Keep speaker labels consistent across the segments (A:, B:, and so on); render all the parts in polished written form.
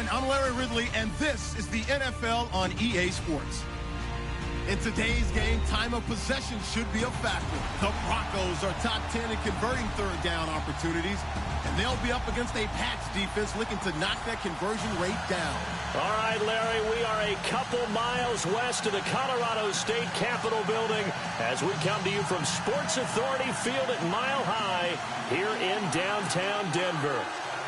A: everyone. I'm Larry Ridley, and this is the NFL on EA Sports. In today's game, time of possession should be a factor. The Broncos are top 10 in converting third down opportunities, and they'll be up against a Pats defense looking to knock that conversion rate down.
B: All right, Larry, we are a couple miles west of the Colorado State Capitol building as we come to you from Sports Authority Field at Mile High here in downtown Denver.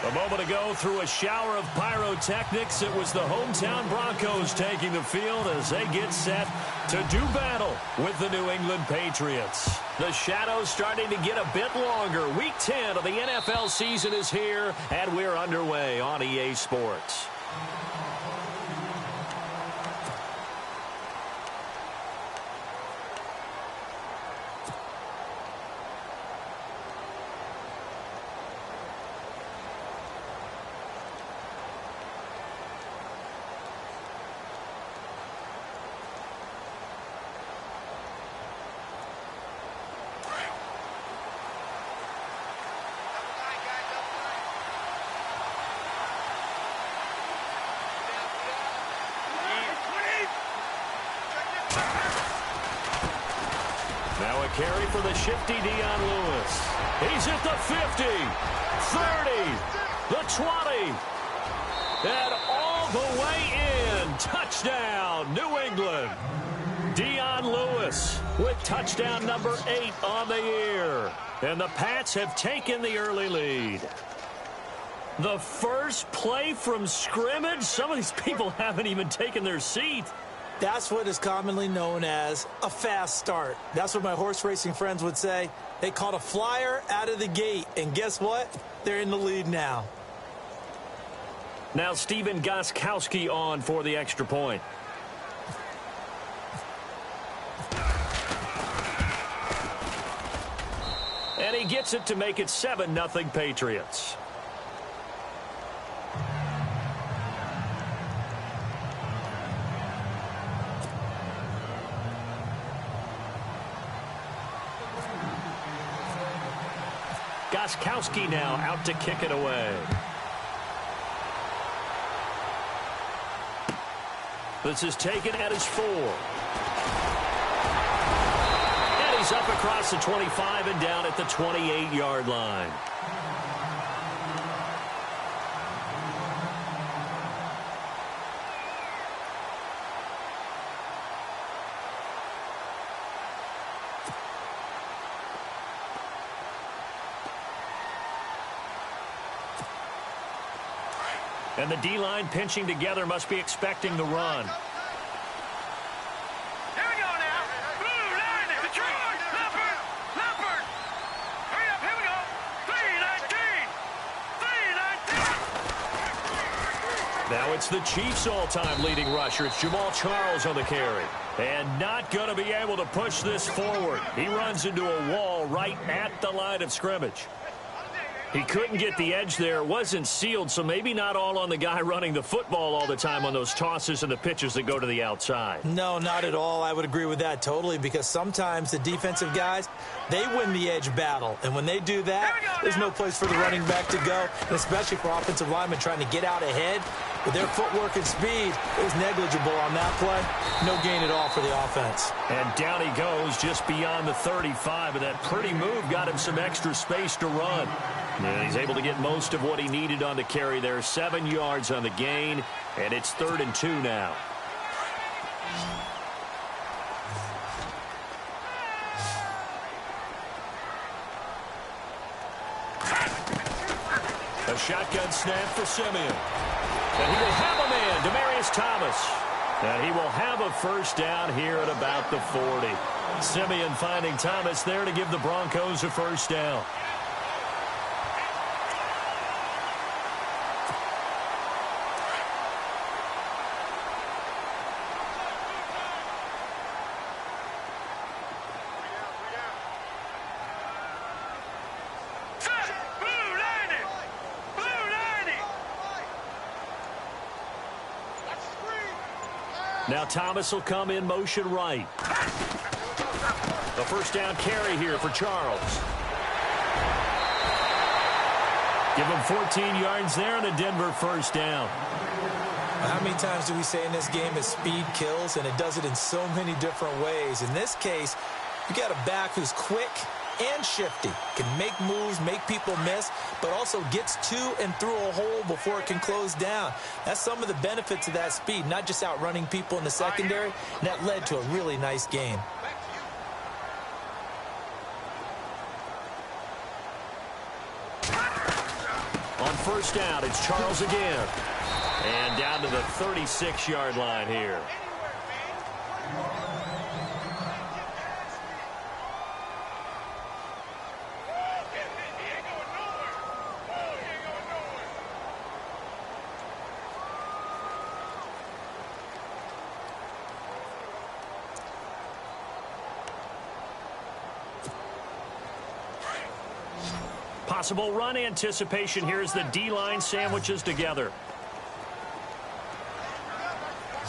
B: A moment ago, through a shower of pyrotechnics, it was the hometown Broncos taking the field as they get set to do battle with the New England Patriots. The shadows starting to get a bit longer. Week 10 of the NFL season is here, and we're underway on EA Sports. Now a carry for the shifty Dion Lewis. He's at the 50, 30, the 20, and all the way in. Touchdown, New England. Dion Lewis with touchdown number 8 on the year. And the Pats have taken the early lead. The first play from scrimmage? Some of these people haven't even taken their seat.
C: That's what is commonly known as a fast start. That's what my horse racing friends would say. They caught a flyer out of the gate, and guess what? They're in the lead now.
B: Now Stephen Gostkowski on for the extra point. And he gets it to make it 7-0 Patriots. Gostkowski now out to kick it away. This is taken at his 4. And he's up across the 25 and down at the 28-yard line. And the D-line pinching together must be expecting the run.
D: Here we go now. Blue line, Detroit, Leopard. Hurry up, here we go. 3-19.
B: Now it's the Chiefs' all-time leading rusher. It's Jamal Charles on the carry. And not going to be able to push this forward. He runs into a wall right at the line of scrimmage. He couldn't get the edge there. It wasn't sealed, so maybe not all on the guy running the football all the time on those tosses and the pitches that go to the outside.
C: No, not at all. I would agree with that totally, because sometimes the defensive guys, they win the edge battle. And when they do that, there's no place for the running back to go, and especially for offensive linemen trying to get out ahead. With their footwork and speed, it was negligible on that play. No gain at all for the offense.
B: And down he goes just beyond the 35, and that pretty move got him some extra space to run. And he's able to get most of what he needed on the carry there. 7 yards on the gain, and it's 3rd and 2 now. A shotgun snap for Simeon. And he will have a man, Demaryius Thomas. And he will have a first down here at about the 40. Simeon finding Thomas there to give the Broncos a first down. Now Thomas will come in motion right. The first down carry here for Charles. Give him 14 yards there and a Denver first down.
C: How many times do we say in this game that speed kills, and it does it in so many different ways? In this case, you got a back who's quick and shifty, can make moves, make people miss, but also gets to and through a hole before it can close down. That's some of the benefits of that speed, not just outrunning people in the secondary, and that led to a really nice game.
B: On first down, it's Charles again. And down to the 36-yard line here. Possible run anticipation here as the D-line sandwiches together.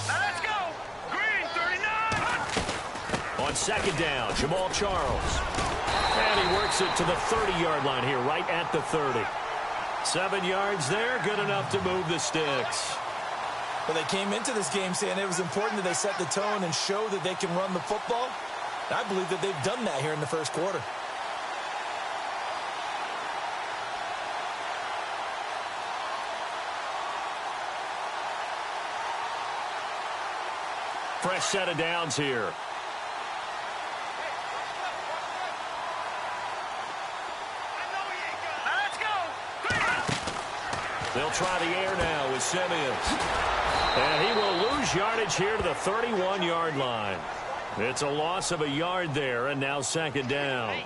D: Now let's go. Green, 39.
B: On second down, Jamal Charles. And he works it to the 30-yard line here, right at the 30. 7 yards there, good enough to move the sticks.
C: Well, they came into this game saying it was important that they set the tone and show that they can run the football. And I believe that they've done that here in the first quarter.
B: Fresh set of downs here.
D: Now let's go.
B: They'll try the air now with Simeons. And he will lose yardage here to the 31-yard line. It's a loss of a yard there, and now second down.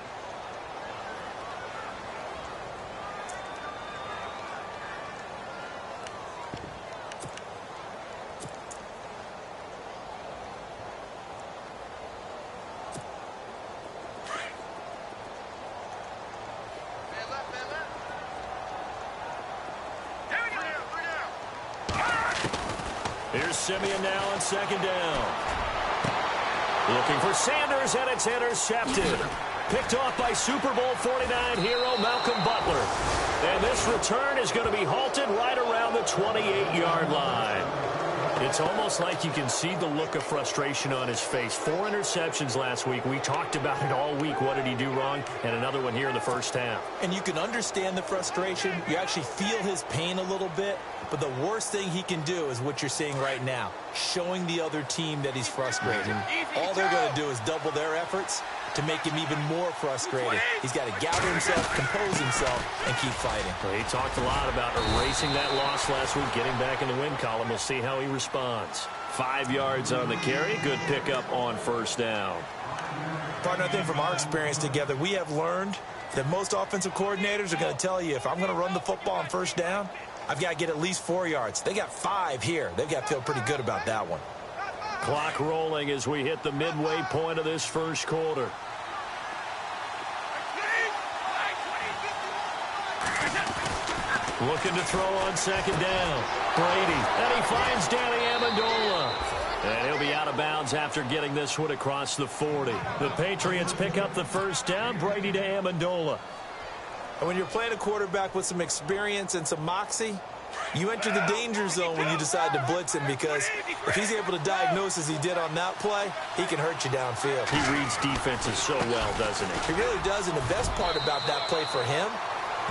B: Here's Simeon now on second down. Looking for Sanders, and it's intercepted. Picked off by Super Bowl 49 hero Malcolm Butler. And this return is going to be halted right around the 28-yard line. It's almost like you can see the look of frustration on his face. 4 interceptions last week. We talked about it all week. What did he do wrong? And another one here in the first half.
C: And you can understand the frustration. You actually feel his pain a little bit. But the worst thing he can do is what you're seeing right now, showing the other team that he's frustrated. All they're going to do is double their efforts to make him even more frustrated. He's got to gather himself, compose himself, and keep fighting.
B: Well, he talked a lot about erasing that loss last week, getting back in the win column. We'll see how he responds. 5 yards on the carry. Good pickup on first down.
C: Partner, I think from our experience together, we have learned that most offensive coordinators are going to tell you, if I'm going to run the football on first down, I've got to get at least 4 yards. They got 5 here. They've got to feel pretty good about that one.
B: Clock rolling as we hit the midway point of this first quarter. Looking to throw on second down. Brady. And he finds Danny Amendola. And he'll be out of bounds after getting this one across the 40. The Patriots pick up the first down. Brady to Amendola.
C: And when you're playing a quarterback with some experience and some moxie, you enter the danger zone when you decide to blitz him, because if he's able to diagnose as he did on that play, he can hurt you downfield.
B: He reads defenses so well, doesn't he?
C: He really does, and the best part about that play for him,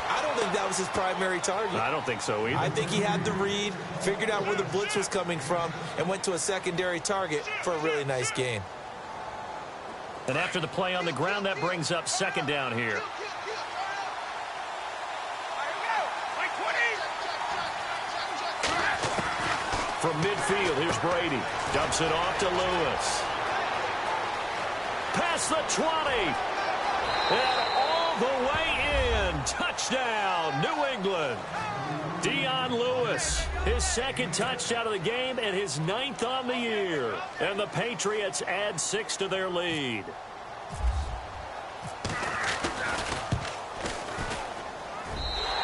C: I don't think that was his primary target.
B: I don't think so either.
C: I think he had the read, figured out where the blitz was coming from, and went to a secondary target for a really nice gain.
B: And after the play on the ground, that brings up second down here. From midfield, here's Brady. Dumps it off to Lewis. Past the 20. And all the way in. Touchdown, New England. Dion Lewis, his second touchdown of the game and his 9th on the year. And the Patriots add 6 to their lead.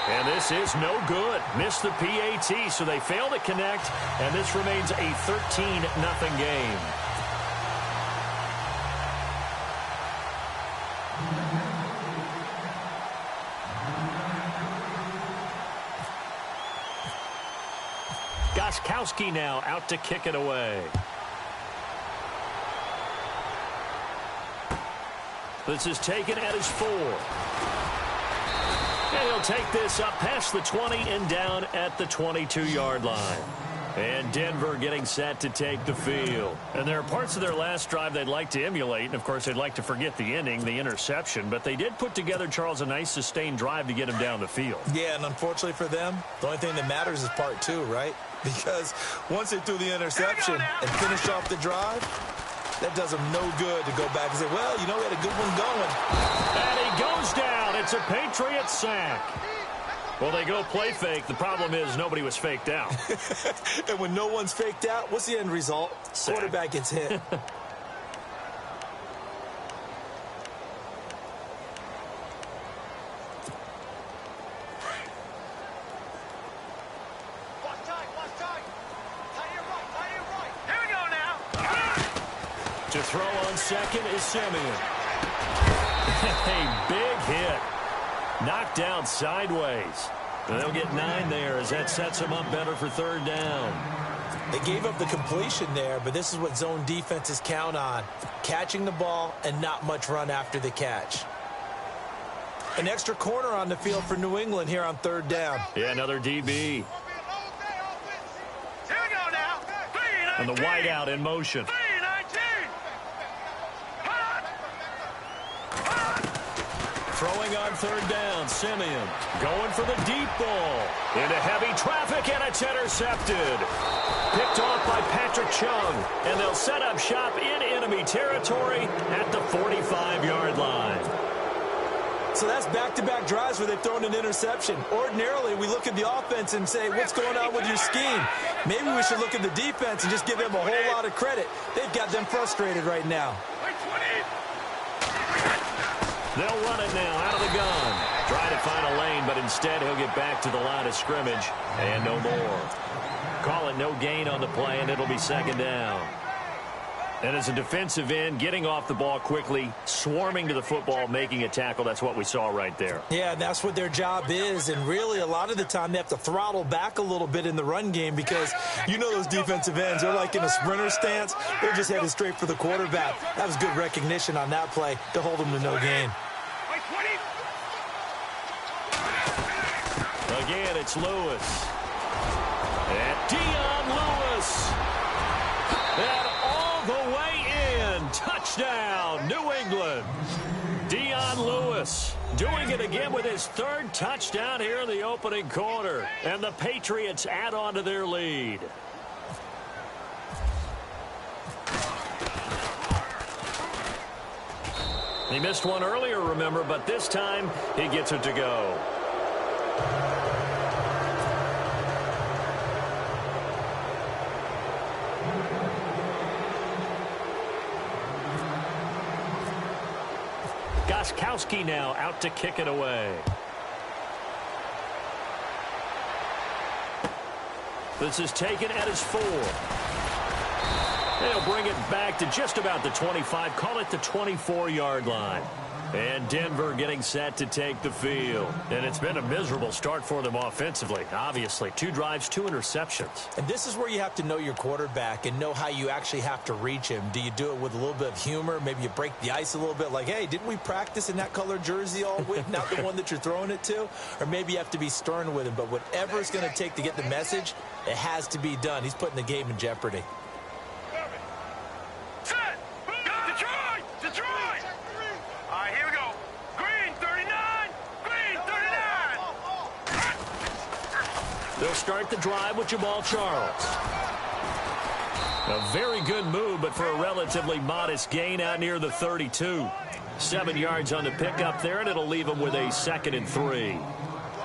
B: And this is no good. Missed the PAT, so they fail to connect, and this remains a 13-0 game. Got Gostkowski now out to kick it away. This is taken at his 4. And he'll take this up past the 20 and down at the 22-yard line. And Denver getting set to take the field. And there are parts of their last drive they'd like to emulate. And, of course, they'd like to forget the ending, the interception. But they did put together, Charles, a nice sustained drive to get him down the field.
C: Yeah, and unfortunately for them, the only thing that matters is part 2, right? Because once they threw the interception and finished off the drive, that does them no good to go back and say, well, you know, we had a good one going.
B: And he goes down. It's a Patriot sack. Well, they go play fake. The problem is nobody was faked out.
C: And when no one's faked out, what's the end result?
B: Sack.
C: Quarterback gets hit.
B: To throw on second is Simeon. A big hit. Knocked down sideways. And they'll get 9 there as that sets them up better for 3rd down.
C: They gave up the completion there, but this is what zone defenses count on. Catching the ball and not much run after the catch. An extra corner on the field for New England here on 3rd down.
B: Yeah, another DB. And the wideout in motion. Throwing on 3rd down, Simeon going for the deep ball. Into heavy traffic, and it's intercepted. Picked off by Patrick Chung, and they'll set up shop in enemy territory at the 45-yard line.
C: So that's back-to-back drives where they've thrown an interception. Ordinarily, we look at the offense and say, what's going on with your scheme? Maybe we should look at the defense and just give them a whole lot of credit. They've got them frustrated right now.
B: They'll run it now out of the gun. Try to find a lane, but instead he'll get back to the line of scrimmage. And no more. Call it no gain on the play, and it'll be 2nd down. And as a defensive end, getting off the ball quickly, swarming to the football, making a tackle, that's what we saw right there.
C: Yeah, that's what their job is. And really, a lot of the time, they have to throttle back a little bit in the run game because you know those defensive ends, they're like in a sprinter stance. They're just headed straight for the quarterback. That was good recognition on that play to hold them to no gain.
B: Again, it's Lewis. And Dion Lewis. And all the way in. Touchdown, New England. Dion Lewis doing it again with his 3rd touchdown here in the opening quarter. And the Patriots add on to their lead. He missed one earlier, remember, but this time he gets it to go. Gostkowski now out to kick it away. This is taken at his 4. They'll bring it back to just about the 25. Call it the 24-yard line. And Denver getting set to take the field. And it's been a miserable start for them offensively. Obviously, 2 drives, 2 interceptions.
C: And this is where you have to know your quarterback and know how you actually have to reach him. Do you do it with a little bit of humor? Maybe you break the ice a little bit like, hey, didn't we practice in that color jersey all week? Not the one that you're throwing it to? Or maybe you have to be stern with him. But whatever it's going to take to get the message, it has to be done. He's putting the game in jeopardy. They'll start the drive with Jamal Charles. A very good move, but for a relatively modest gain out near the 32. 7 yards on the pickup there, and it'll leave them with a 2nd and 3.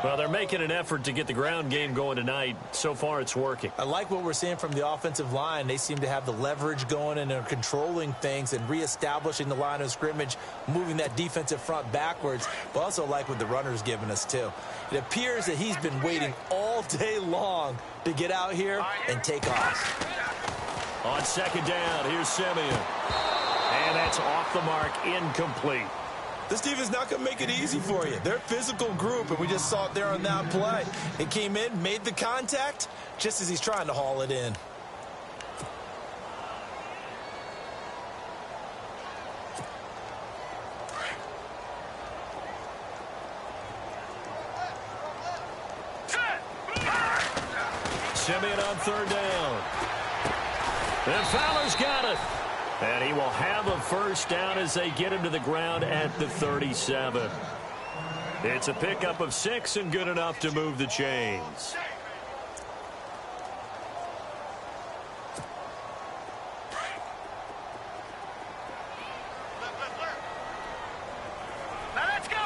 C: Well, they're making an effort to get the ground game going tonight. So far, it's working. I like what we're seeing from the offensive line. They seem to have the leverage going, and they're controlling things and reestablishing the line of scrimmage, moving that defensive front backwards. But also like what the runner's giving us, too. It appears that he's been waiting all day long to get out here and take off.
B: On 2nd down, here's Simeon. And that's off the mark, incomplete.
C: This defense is not going to make it easy for you. They're a physical group, and we just saw it there on that play. It came in, made the contact, just as he's trying to haul it in.
B: Simeon on third down. And Fowler's got it. And he will have a first down as they get him to the ground at the 37. It's a pickup of 6 and good enough to move the chains.
D: Now let's go.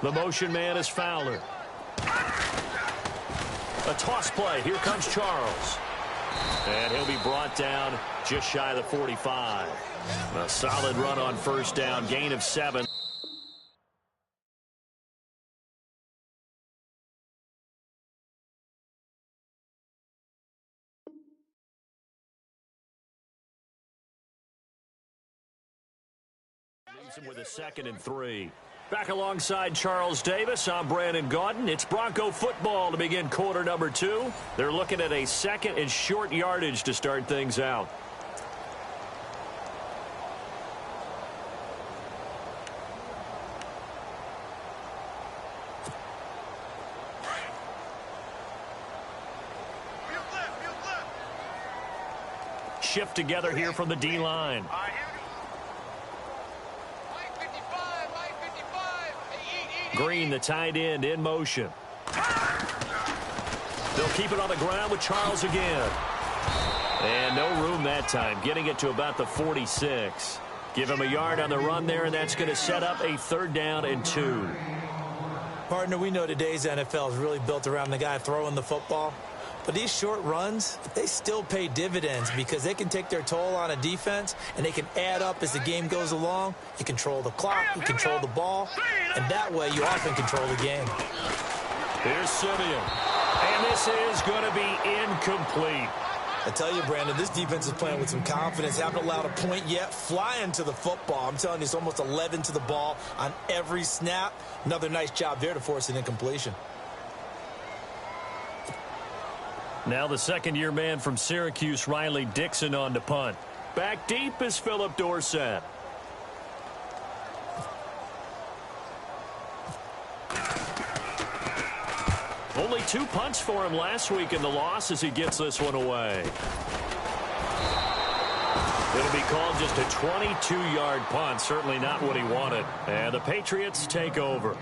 B: The motion man is Fowler. A toss play. Here comes Charles. And he'll be brought down just shy of the 45. A solid run on first down. Gain of 7. Leaves him with a 2nd and 3. Back alongside Charles Davis, I'm Brandon Gaudin. It's Bronco football to begin quarter number 2. They're looking at a 2nd and short yardage to start things out. Shift together here from the D-line. Green, the tight end, in motion. They'll keep it on the ground with Charles again. And no room that time, getting it to about the 46. Give him a yard on the run there, and that's going to set up a 3rd down and 2.
C: Partner, we know today's NFL is really built around the guy throwing the football. But these short runs, they still pay dividends because they can take their toll on a defense, and they can add up as the game goes along. You control the clock, you control the ball, and that way you often control the game.
B: Here's Simeon. And this is going to be incomplete.
C: I tell you, Brandon, this defense is playing with some confidence. Haven't allowed a point yet. Flying to the football. I'm telling you, it's almost 11 to the ball on every snap. Another nice job there to force an incompletion.
B: Now the second-year man from Syracuse, Riley Dixon, on to punt. Back deep is Philip Dorsett. Only 2 punts for him last week in the loss as he gets this one away. It'll be called just a 22-yard punt. Certainly not what he wanted. And the Patriots take over.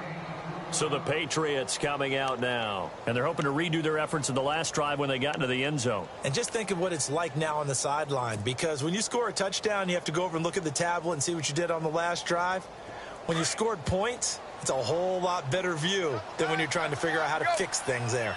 B: So the Patriots coming out now. And they're hoping to redo their efforts in the last drive when they got into the end zone.
C: And just think of what it's like now on the sideline. Because when you score a touchdown, you have to go over and look at the tablet and see what you did on the last drive. When you scored points, it's a whole lot better view than when you're trying to figure out how to fix things there.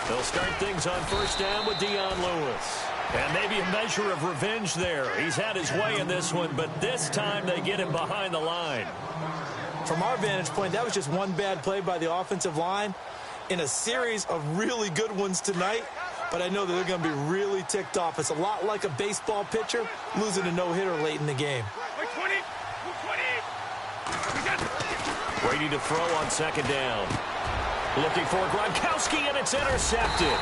B: They'll start things on first down with Dion Lewis. And maybe a measure of revenge there. He's had his way in this one, but this time they get him behind the line.
C: From our vantage point, that was just one bad play by the offensive line in a series of really good ones tonight. But I know that they're going to be really ticked off. It's a lot like a baseball pitcher losing a no-hitter late in the game.
B: Brady to throw on second down. Looking for Gronkowski, and it's intercepted.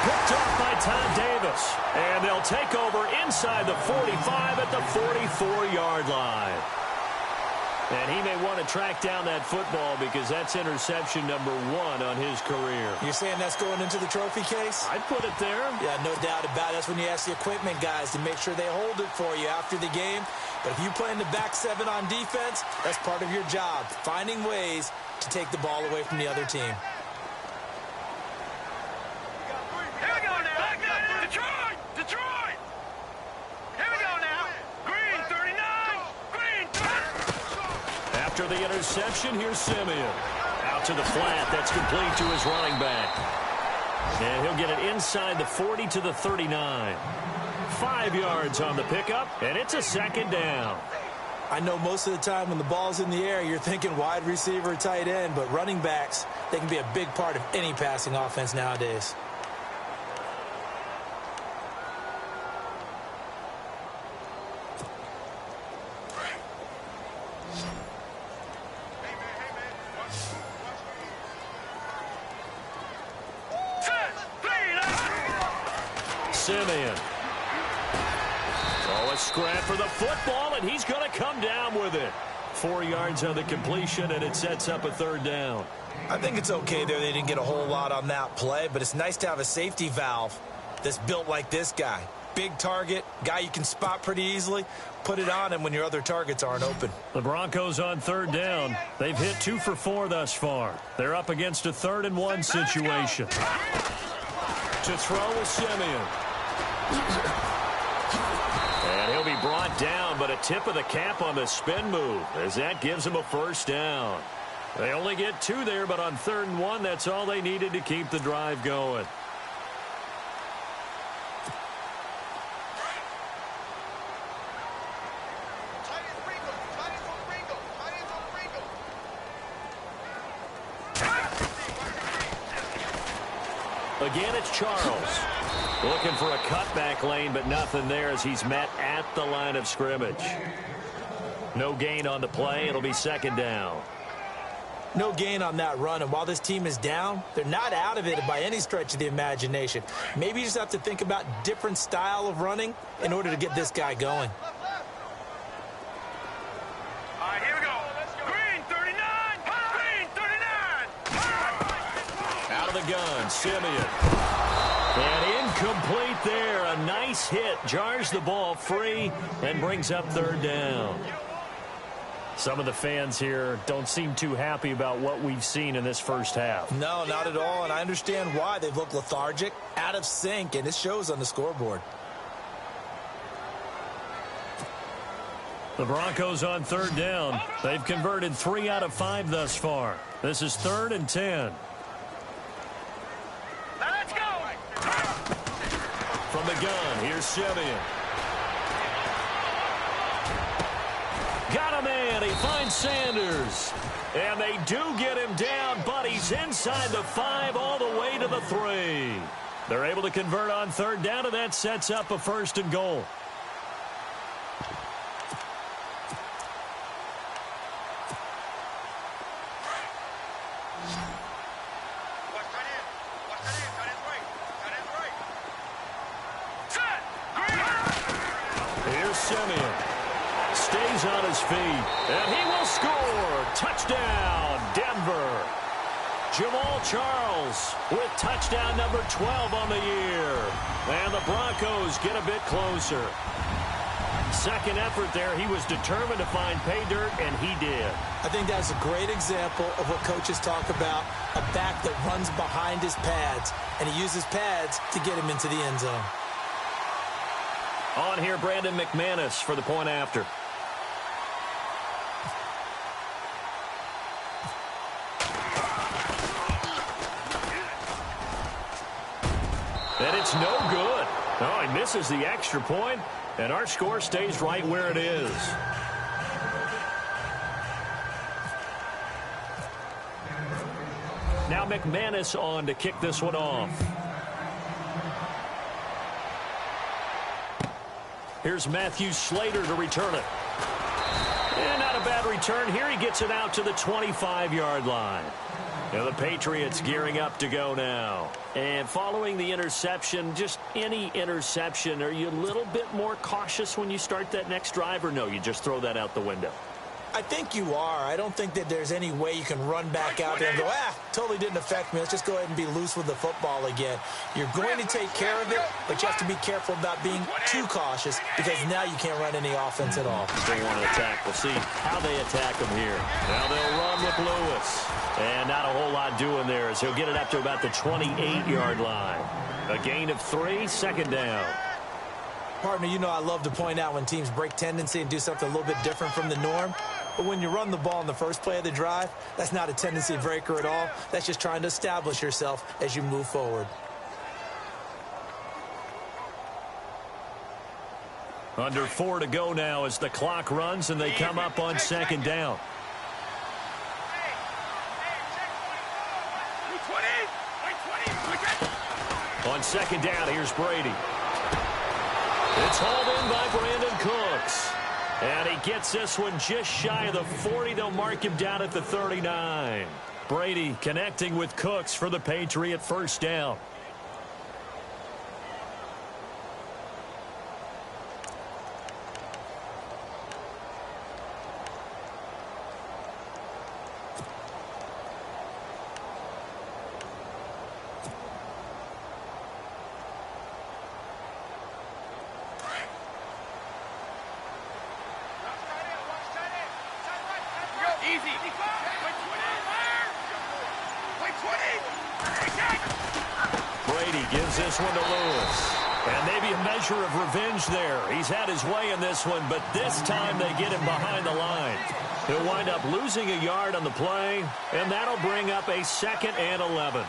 B: Picked off by Todd Davis. And they'll take over inside the 45 at the 44-yard line. And he may want to track down that football because that's interception number 1 on his career.
C: You're saying that's going into the trophy case?
B: I'd put it there.
C: Yeah, no doubt about it. That's when you ask the equipment guys to make sure they hold it for you after the game. But if you play in the back 7 on defense, that's part of your job, finding ways to take the ball away from the other team.
D: Here we go now. Detroit! Detroit! Here we go now. Green, 39. Green, 30.
B: After the interception, here's Simeon. Out to the flat. That's complete to his running back. And he'll get it inside the 40 to the 39. 5 yards on the pickup, and it's a second down.
C: I know most of the time when the ball's in the air, you're thinking wide receiver, tight end, but running backs, they can be a big part of any passing offense nowadays.
B: Simeon. Oh, a scrap for the football, and he's going to come down with it. 4 yards on the completion, and it sets up a third down.
C: I think it's okay there. They didn't get a whole lot on that play, but it's nice to have a safety valve that's built like this guy. Big target, guy you can spot pretty easily. Put it on him when your other targets aren't open.
B: The Broncos on third down. They've hit 2 for 4 thus far. They're up against a 3rd and 1 situation. To throw is Simeon. And he'll be brought down, but a tip of the cap on the spin move as that gives him a first down. They only get 2 there, but on 3rd and 1, that's all they needed to keep the drive going. Again, it's Charles. Looking for a cutback lane, but nothing there as he's met at the line of scrimmage. No gain on the play. It'll be 2nd down.
C: No gain on that run, and while this team is down, they're not out of it by any stretch of the imagination. Maybe you just have to think about different style of running in order to get this guy going.
D: All right, here we go. Green 39. Green 39.
B: Out of the gun, Simeon. And incomplete there. A nice hit. Jars the ball free and brings up 3rd down. Some of the fans here don't seem too happy about what we've seen in this first half.
C: No, not at all, and I understand why. They've looked lethargic, out of sync, and it shows on the scoreboard.
B: The Broncos on 3rd down. They've converted 3 out of 5 thus far. This is 3rd and 10.
D: Let's go.
B: From the gun, here's Simeon. Got a man. He finds Sanders. And they do get him down, but he's inside the 5 all the way to the 3. They're able to convert on 3rd down, and that sets up a 1st and goal. Here's Simeon. Stays on his feet, and he will score. Touchdown, Denver. Jamal Charles with touchdown number 12 on the year. And the Broncos get a bit closer. Second effort there, he was determined to find pay dirt, and he did.
C: I think that's a great example of what coaches talk about, a back that runs behind his pads, and he uses pads to get him into the end zone.
B: On here, Brandon McManus for the point after. And it's no good. Oh, he misses the extra point, and our score stays right where it is. Now McManus on to kick this one off. Here's Matthew Slater to return it. And not a bad return. Here he gets it out to the 25-yard line. Now the Patriots gearing up to go now. And following the interception, just any interception, are you a little bit more cautious when you start that next drive, or no, you just throw that out the window?
C: I think you are. I don't think that there's any way you can run back out there and go, totally didn't affect me. Let's just go ahead and be loose with the football again. You're going to take care of it, but you have to be careful about being too cautious because now you can't run any offense at all.
B: They want to attack. We'll see how they attack him here. Now they'll run with Lewis. And not a whole lot doing there as he'll get it up to about the 28-yard line. A gain of 3, 2nd down.
C: Partner, you know I love to point out when teams break tendency and do something a little bit different from the norm. But when you run the ball in the first play of the drive, that's not a tendency breaker at all. That's just trying to establish yourself as you move forward.
B: Under 4 to go now as the clock runs and they come up on second down. On second down, here's Brady. It's hauled in by Brandon Cooks. And he gets this one just shy of the 40. They'll mark him down at the 39. Brady connecting with Cooks for the Patriot first down. Brady gives this one to Lewis. And maybe a measure of revenge there. He's had his way in this one, but this time they get him behind the line. He'll wind up losing a yard on the play, and that'll bring up a 2nd and 11.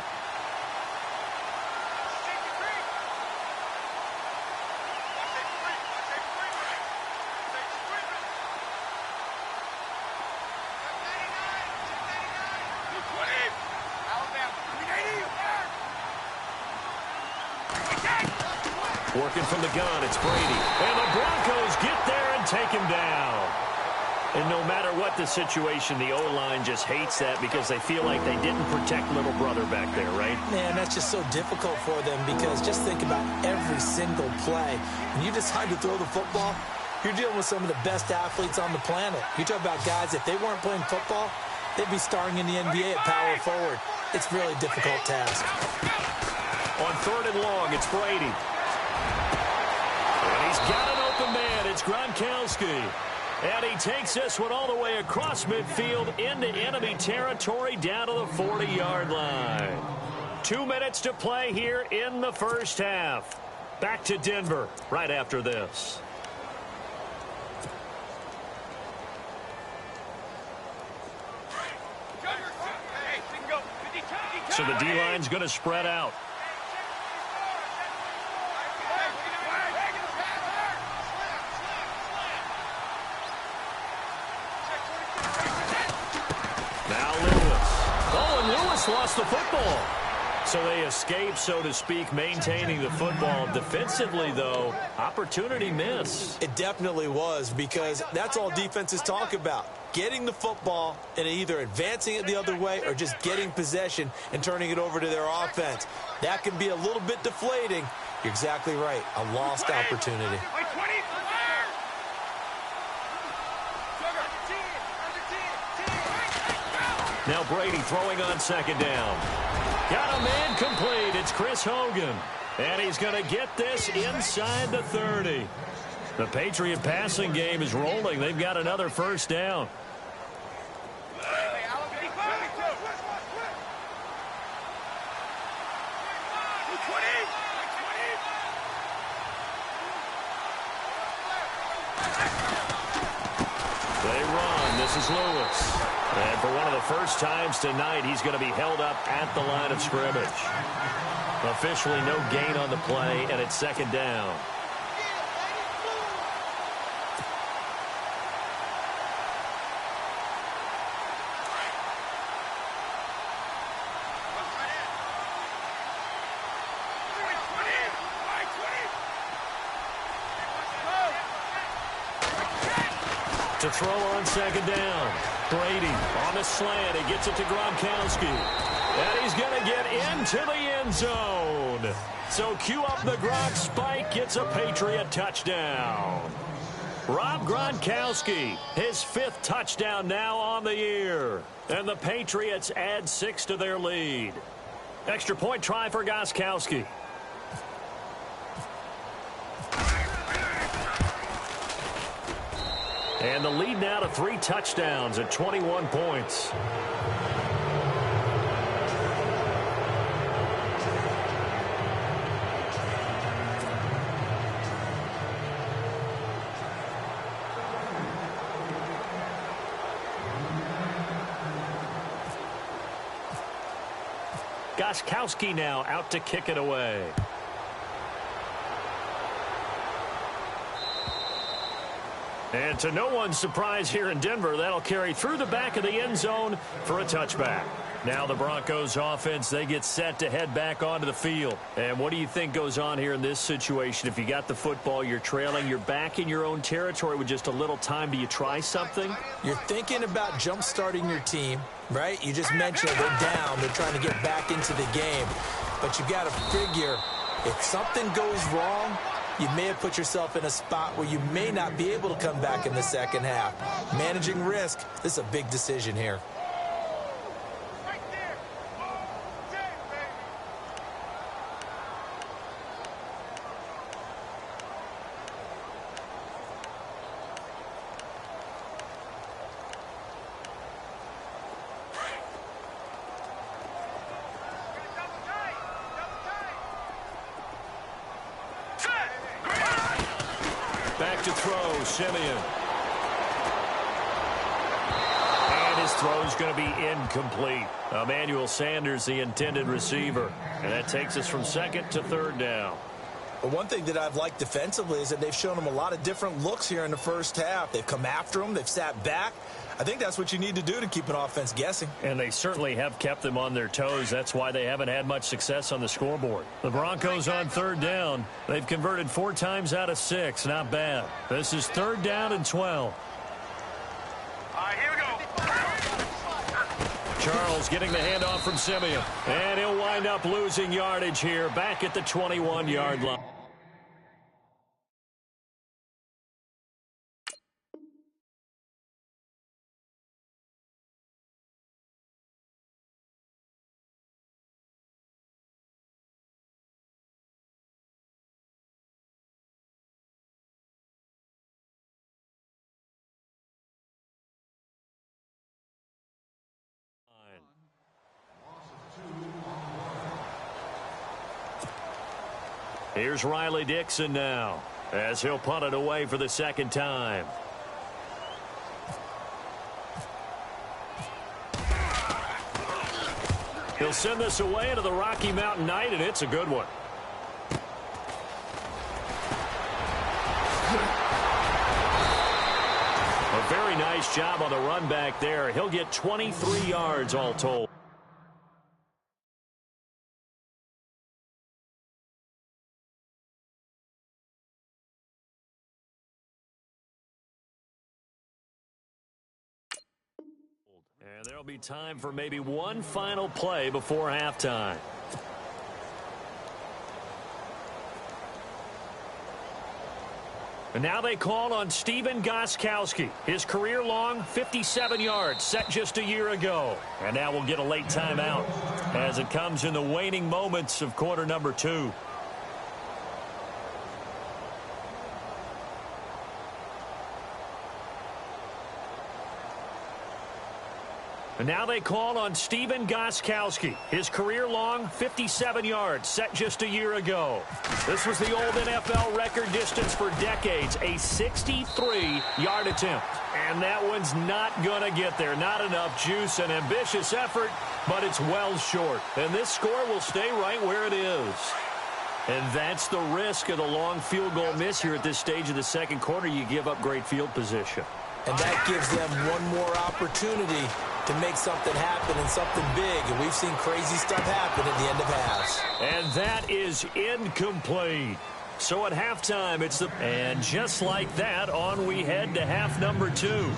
B: Working from the gun, it's Brady. And the Broncos get there and take him down. And no matter what the situation, the O-line just hates that because they feel like they didn't protect little brother back there, right?
C: Man, that's just so difficult for them because just think about every single play. When you decide to throw the football, you're dealing with some of the best athletes on the planet. You talk about guys, if they weren't playing football, they'd be starring in the NBA at power forward. It's a really difficult task.
B: On 3rd and long, it's Brady. And he's got an open man. It's Gronkowski. And he takes this one all the way across midfield into enemy territory down to the 40-yard line. 2 minutes to play here in the first half. Back to Denver right after this. So the D-line's going to spread out. Now Lewis. Oh, and Lewis lost the football. So they escape, so to speak, maintaining the football. Defensively, though, opportunity miss.
C: It definitely was because that's all defenses talk about. Getting the football and either advancing it the other way or just getting possession and turning it over to their offense. That can be a little bit deflating. You're exactly right. A lost opportunity.
B: Now Brady throwing on second down. Got a man complete. It's Chris Hogan. And he's going to get this inside the 30. The Patriot passing game is rolling. They've got another first down. They run. This is Lewis. And for one of the first times tonight, he's going to be held up at the line of scrimmage. Officially no gain on the play, and it's second down. To throw on second down. Brady on the slant. He gets it to Gronkowski. And he's going to get into the end zone. So cue up the Gronk spike. Gets a Patriot touchdown. Rob Gronkowski, his 5th touchdown now on the year. And the Patriots add 6 to their lead. Extra point try for Gronkowski. And the lead now to 3 touchdowns at 21 points. Gronkowski now out to kick it away. And to no one's surprise here in Denver, that'll carry through the back of the end zone for a touchback. Now the Broncos offense, they get set to head back onto the field. And what do you think goes on here in this situation? If you got the football, you're trailing, you're back in your own territory with just a little time. Do you try something?
C: You're thinking about jump-starting your team, right? You just mentioned they're down. They're trying to get back into the game. But you got to figure if something goes wrong, you may have put yourself in a spot where you may not be able to come back in the second half. Managing risk, this is a big decision here.
B: Back to throw, Simeon. And his throw's going to be incomplete. Emmanuel Sanders, the intended receiver. And that takes us from second to third down.
C: But one thing that I've liked defensively is that they've shown them a lot of different looks here in the first half. They've come after them. They've sat back. I think that's what you need to do to keep an offense guessing.
B: And they certainly have kept them on their toes. That's why they haven't had much success on the scoreboard. The Broncos on third down. They've converted 4 times out of 6. Not bad. This is third down and 12.
D: All right, here we go.
B: Charles getting the handoff from Simeon. And he'll wind up losing yardage here back at the 21-yard line. Here's Riley Dixon now, as he'll punt it away for the second time. He'll send this away into the Rocky Mountain Night, and it's a good one. A very nice job on the run back there. He'll get 23 yards all told. And there'll be time for maybe one final play before halftime. And now they call on Stephen Gostkowski. His career-long 57 yards set just a year ago. And now we'll get a late timeout as it comes in the waning moments of quarter number 2. And now they call on Stephen Gostkowski. His career-long 57 yards set just a year ago. This was the old NFL record distance for decades, a 63-yard attempt. And that one's not going to get there. Not enough juice, an ambitious effort, but it's well short. And this score will stay right where it is. And that's the risk of the long field goal miss here at this stage of the second quarter. You give up great field position.
C: And that gives them one more opportunity to make something happen and something big. And we've seen crazy stuff happen at the end of halves.
B: And that is incomplete. So at halftime, it's the... And just like that, on we head to half number 2.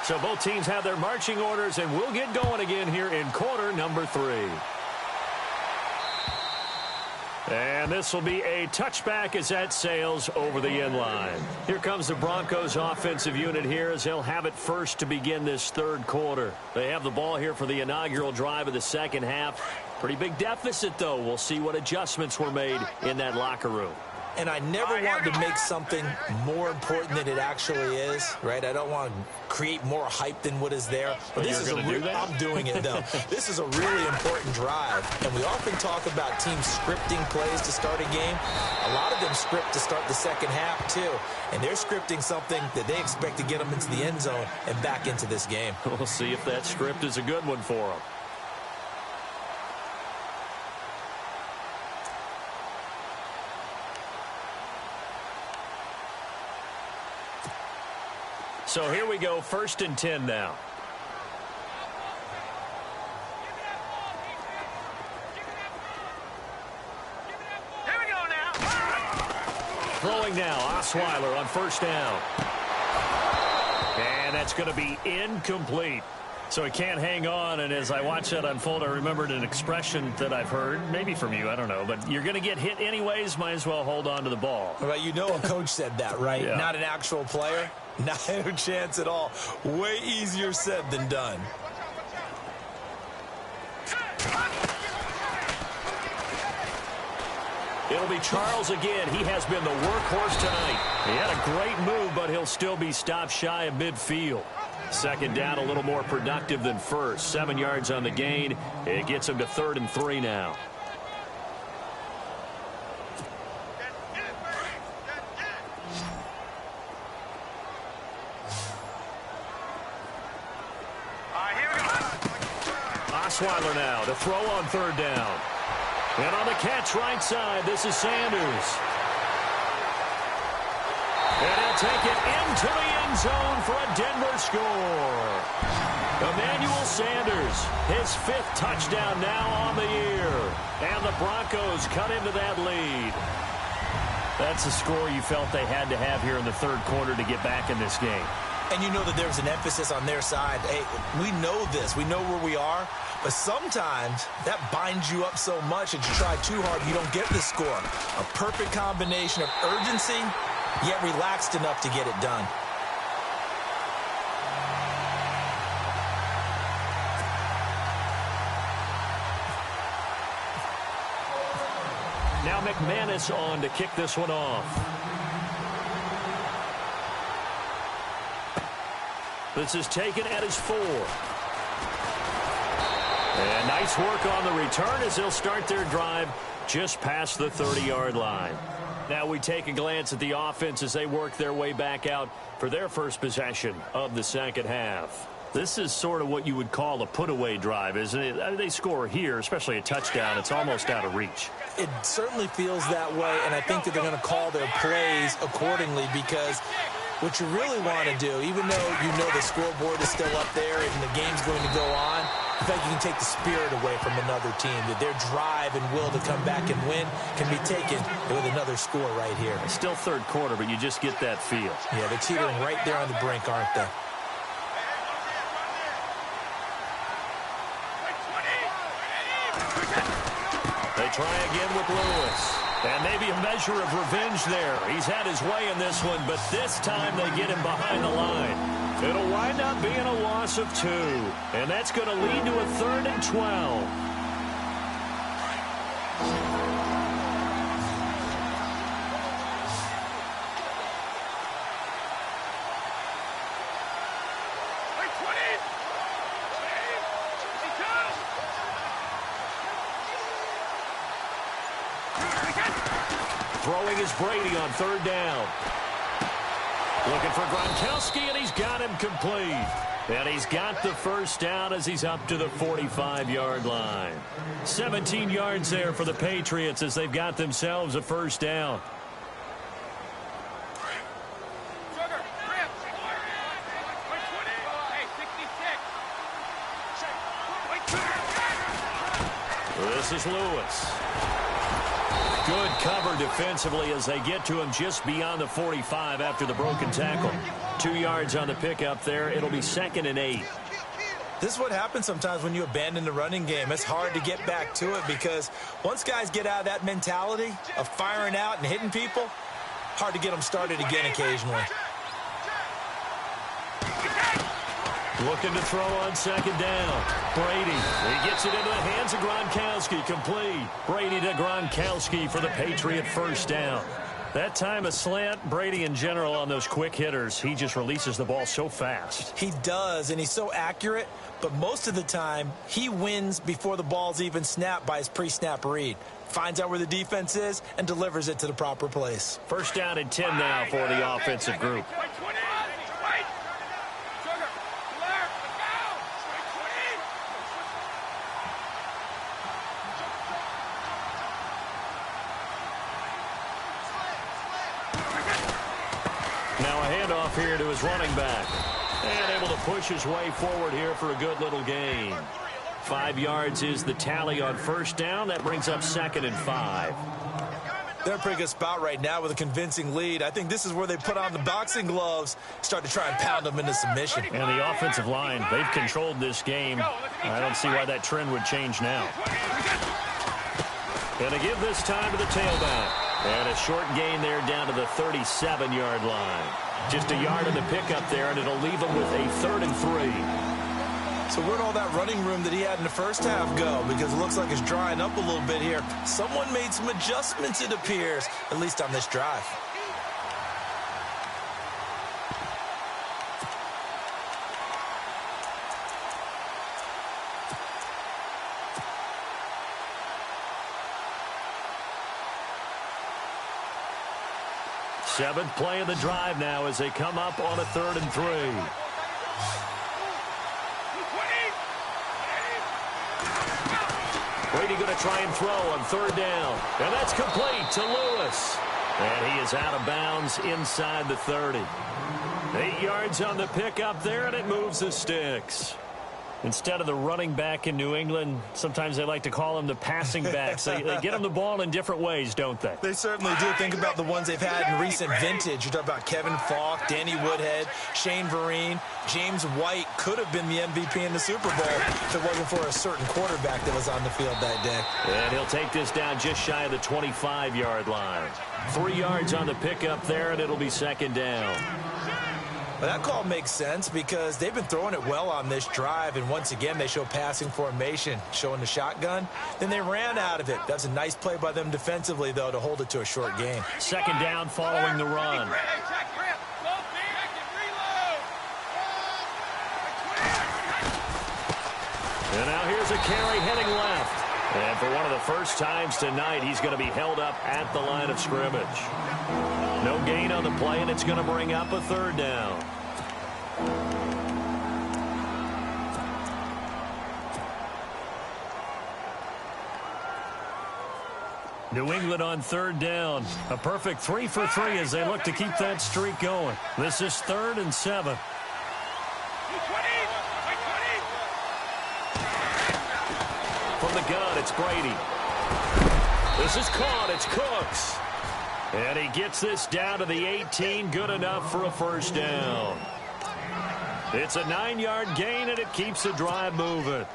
B: So both teams have their marching orders, and we'll get going again here in quarter number 3. And this will be a touchback as that sails over the end line. Here comes the Broncos offensive unit here as they'll have it first to begin this third quarter. They have the ball here for the inaugural drive of the second half. Pretty big deficit, though. We'll see what adjustments were made in that locker room.
C: And I never want to make something more important than it actually is, right? I don't want to create more hype than what is there. But this is I'm doing it, though. This is a really important drive. And we often talk about teams scripting plays to start a game. A lot of them script to start the second half, too. And they're scripting something that they expect to get them into the end zone and back into this game.
B: We'll see if that script is a good one for them. So here we go, 1st and 10 now.
D: Here we go now.
B: Throwing now, Osweiler on 1st down. And that's going to be incomplete. So he can't hang on, and as I watch that unfold, I remembered an expression that I've heard, maybe from you, I don't know, but you're going to get hit anyways, might as well hold on to the ball.
C: Well, you know a coach said that, right?
B: Yeah.
C: Not an actual player. Not a chance at all. Way easier said than done.
B: It'll be Charles again. He has been the workhorse tonight. He had a great move, but he'll still be stopped shy of midfield. 2nd down, a little more productive than 1st. 7 yards on the gain. It gets him to 3rd and 3 now. Osweiler now to throw on 3rd down. And on the catch right side, this is Sanders. And he'll take it into the end zone for a Denver score. Emmanuel Sanders, his 5th touchdown now on the year. And the Broncos cut into that lead. That's a score you felt they had to have here in the 3rd quarter to get back in this game.
C: And you know that there's an emphasis on their side. Hey, we know this. We know where we are. But sometimes that binds you up so much that you try too hard, you don't get the score. A perfect combination of urgency, yet relaxed enough to get it done.
B: Now McManus on to kick this one off. This is taken at his 4. And nice work on the return as they'll start their drive just past the 30-yard line. Now we take a glance at the offense as they work their way back out for their first possession of the second half. This is sort of what you would call a put-away drive, isn't it? I mean, they score here, especially a touchdown. It's almost out of reach.
C: It certainly feels that way, and I think that they're going to call their plays accordingly because what you really want to do, even though you know the scoreboard is still up there and the game's going to go on, I think you can take the spirit away from another team, that their drive and will to come back and win can be taken with another score right here.
B: It's still 3rd quarter, but you just get that feel.
C: Yeah, they're teetering right there on the brink, aren't they?
B: They try again with Lewis. And maybe a measure of revenge there. He's had his way in this one, but this time they get him behind the line. It'll wind up being a loss of 2. And that's going to lead to a 3rd and 12. Throwing is Brady on 3rd down. Looking for Gronkowski, and he's got him complete. And he's got the 1st down as he's up to the 45-yard line. 17 yards there for the Patriots as they've got themselves a 1st down. This is Lewis. Good cover defensively as they get to him just beyond the 45 after the broken tackle. 2 yards on the pickup there. It'll be 2nd and 8.
C: This is what happens sometimes when you abandon the running game. It's hard to get back to it because once guys get out of that mentality of firing out and hitting people, hard to get them started again occasionally.
B: Looking to throw on 2nd down. Brady, he gets it into the hands of Gronkowski, complete. Brady to Gronkowski for the Patriot 1st down. That time a slant, Brady in general on those quick hitters, he just releases the ball so fast.
C: He does, and he's so accurate, but most of the time he wins before the ball's even snapped by his pre-snap read. Finds out where the defense is and delivers it to the proper place.
B: First down and 10 now for the offensive group. Now a handoff here to his running back. And able to push his way forward here for a good little gain. 5 yards is the tally on first down. That brings up 2nd and 5.
C: They're in a pretty good spot right now with a convincing lead. I think this is where they put on the boxing gloves, start to try and pound them into submission.
B: And the offensive line, they've controlled this game. I don't see why that trend would change now. Going to give this time to the tailback. And a short gain there down to the 37-yard line. Just a yard in the pickup there, and it'll leave him with a 3rd and 3.
C: So where'd all that running room that he had in the first half go? Because it looks like it's drying up a little bit here. Someone made some adjustments, it appears, at least on this drive.
B: Seventh play of the drive now as they come up on a 3rd and 3. Brady going to try and throw on 3rd down. And that's complete to Lewis. And he is out of bounds inside the 30. 8 yards on the pickup there, and it moves the sticks. Instead of the running back in New England, sometimes they like to call them the passing backs. They get them the ball in different ways, don't they?
C: They certainly do. Think about the ones they've had in recent vintage. You talk about Kevin Falk, Danny Woodhead, Shane Vereen. James White could have been the MVP in the Super Bowl if it wasn't for a certain quarterback that was on the field that day.
B: And he'll take this down just shy of the 25-yard line. 3 yards on the pickup there, and it'll be 2nd down.
C: Well, that call makes sense because they've been throwing it well on this drive, and once again they show passing formation, showing the shotgun. Then they ran out of it. That's a nice play by them defensively, though, to hold it to a short gain.
B: 2nd down following the run. And now here's a carry heading left. And for one of the first times tonight, he's going to be held up at the line of scrimmage. No gain on the play, and it's going to bring up a 3rd down. New England on 3rd down. A perfect 3 for 3 as they look to keep that streak going. This is 3rd and 7. From the gun, it's Brady. This is caught. It's Cooks. And he gets this down to the 18. Good enough for a 1st down. It's a 9-yard gain, and it keeps the drive moving.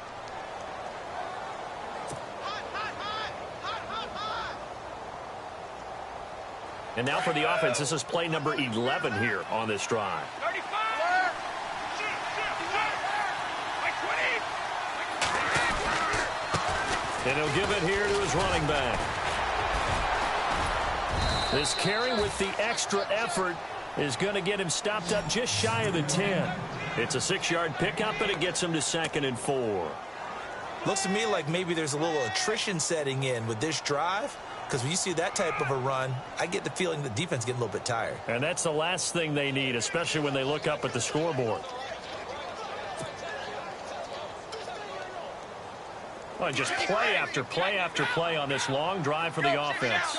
B: And now for the offense, this is play number 11 here on this drive. And he'll give it here to his running back. This carry with the extra effort is going to get him stopped up just shy of the 10. It's a 6-yard pickup, and it gets him to 2nd and 4.
C: Looks to me like maybe there's a little attrition setting in with this drive, because when you see that type of a run, I get the feeling the defense is getting a little bit tired.
B: And that's the last thing they need, especially when they look up at the scoreboard. Well, just play after play after play on this long drive for the offense.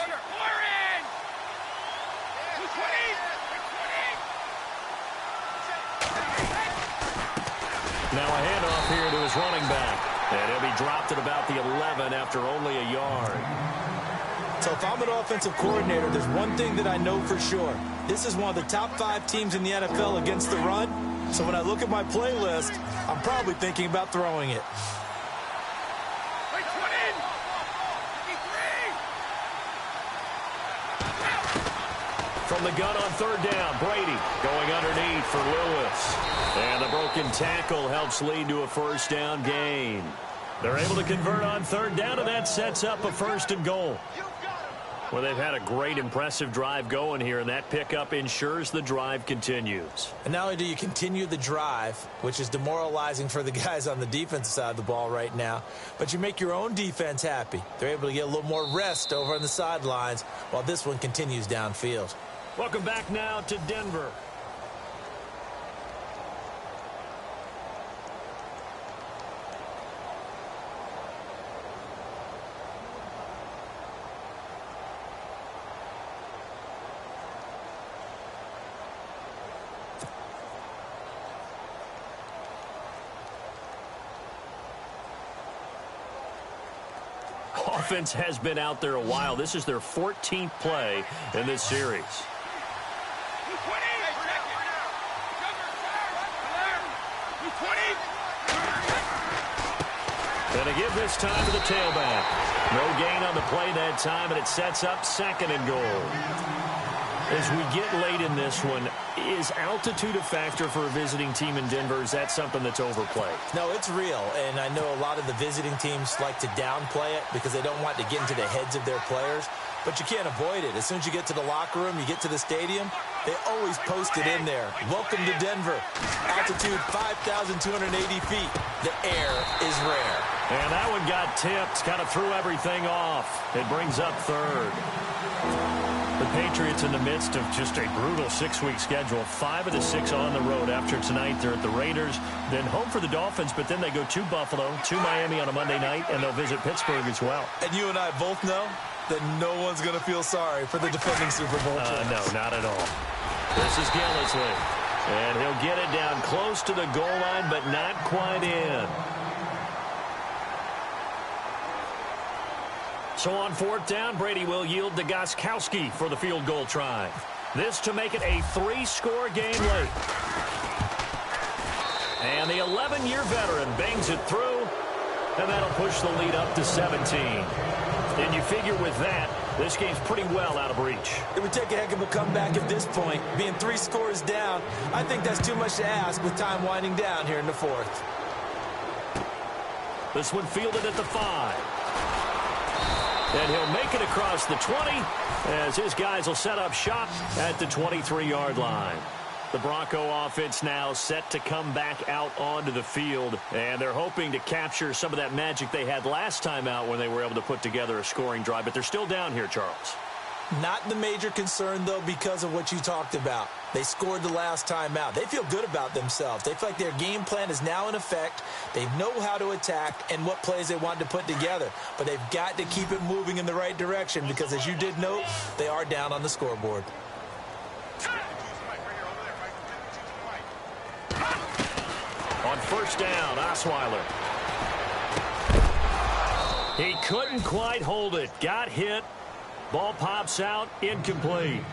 B: Now a handoff here to his running back. And he'll be dropped at about the 11 after only a yard.
C: So if I'm an offensive coordinator, there's one thing that I know for sure. This is one of the top 5 teams in the NFL against the run. So when I look at my playlist, I'm probably thinking about throwing it.
B: From the gun on 3rd down, Brady going underneath for Lewis. And the broken tackle helps lead to a 1st down gain. They're able to convert on 3rd down, and that sets up a 1st and goal. Well, they've had a great, impressive drive going here, and that pickup ensures the drive continues.
C: And not only do you continue the drive, which is demoralizing for the guys on the defensive side of the ball right now, but you make your own defense happy. They're able to get a little more rest over on the sidelines while this one continues downfield.
B: Welcome back now to Denver. Offense has been out there a while. This is their 14th play in this series. And a give this time to the tailback. No gain on the play that time, and it sets up 2nd and goal. As we get late in this one, is altitude a factor for a visiting team in Denver? Is that something that's overplayed?
C: No, it's real, and I know a lot of the visiting teams like to downplay it because they don't want to get into the heads of their players, but you can't avoid it. As soon as you get to the locker room, you get to the stadium, they always post it in there. Welcome to Denver. Altitude 5,280 feet. The air is rare.
B: And that one got tipped, kind of threw everything off. It brings up 3rd. The Patriots in the midst of just a brutal 6-week schedule. 5 of the 6 on the road. After tonight, they're at the Raiders, then home for the Dolphins, but then they go to Buffalo, to Miami on a Monday night, and they'll visit Pittsburgh as well.
C: And you and I both know that no one's going to feel sorry for the defending Super Bowl champs.
B: No, not at all. This is Gillislee, and he'll get it down close to the goal line, but not quite in. So on 4th down, Brady will yield to Gostkowski for the field goal try. This to make it a 3-score game late. And the 11-year veteran bangs it through, and that'll push the lead up to 17. And you figure with that, this game's pretty well out of reach.
C: It would take a heck of a comeback at this point. Being 3 scores down, I think that's too much to ask with time winding down here in the 4th.
B: This one fielded at the 5. And he'll make it across the 20 as his guys will set up shop at the 23-yard line. The Bronco offense now set to come back out onto the field, and they're hoping to capture some of that magic they had last time out when they were able to put together a scoring drive. But they're still down here, Charles.
C: Not the major concern, though, because of what you talked about. They scored the last time out. They feel good about themselves. They feel like their game plan is now in effect. They know how to attack and what plays they want to put together. But they've got to keep it moving in the right direction because, as you did note, they are down on the scoreboard.
B: On 1st down, Osweiler. He couldn't quite hold it. Got hit. Ball pops out, incomplete.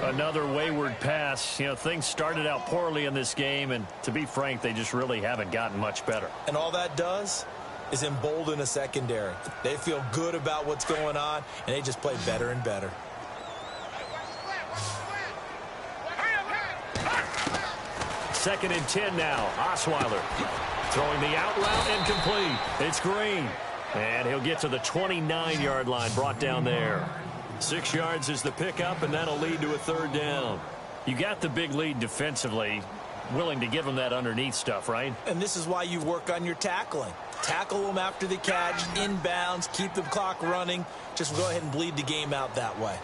B: Another wayward pass. You know, things started out poorly in this game, and to be frank, they just really haven't gotten much better.
C: And all that does is embolden a secondary. They feel good about what's going on, and they just play better and better.
B: Second and 10 now. Osweiler throwing the out route, incomplete. It's Green. And he'll get to the 29-yard line, brought down there. 6 yards is the pickup, and that'll lead to a 3rd down. You got the big lead defensively, willing to give them that underneath stuff, right?
C: And this is why you work on your tackling. Tackle them after the catch, inbounds, keep the clock running. Just go ahead and bleed the game out that way.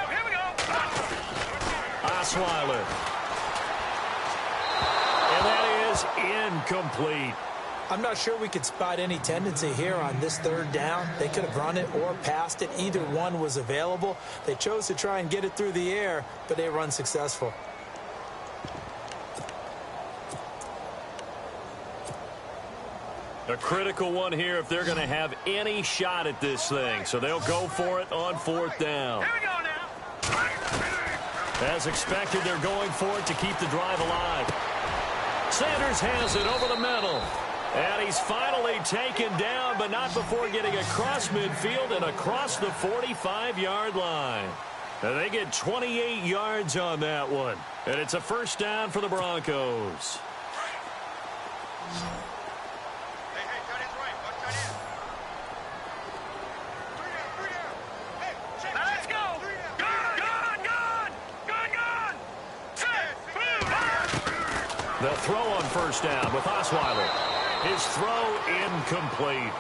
D: Here we go.
B: Osweiler. And that is incomplete.
C: I'm not sure we could spot any tendency here on this 3rd down. They could have run it or passed it. Either one was available. They chose to try and get it through the air, but they were unsuccessful.
B: A critical one here if they're going to have any shot at this thing. So they'll go for it on 4th down.
D: Here we go now.
B: As expected, they're going for it to keep the drive alive. Sanders has it over the middle. And he's finally taken down, but not before getting across midfield and across the 45-yard line. And they get 28 yards on that one. And it's a 1st down for the Broncos. throw on first down with Osweiler. His throw incomplete.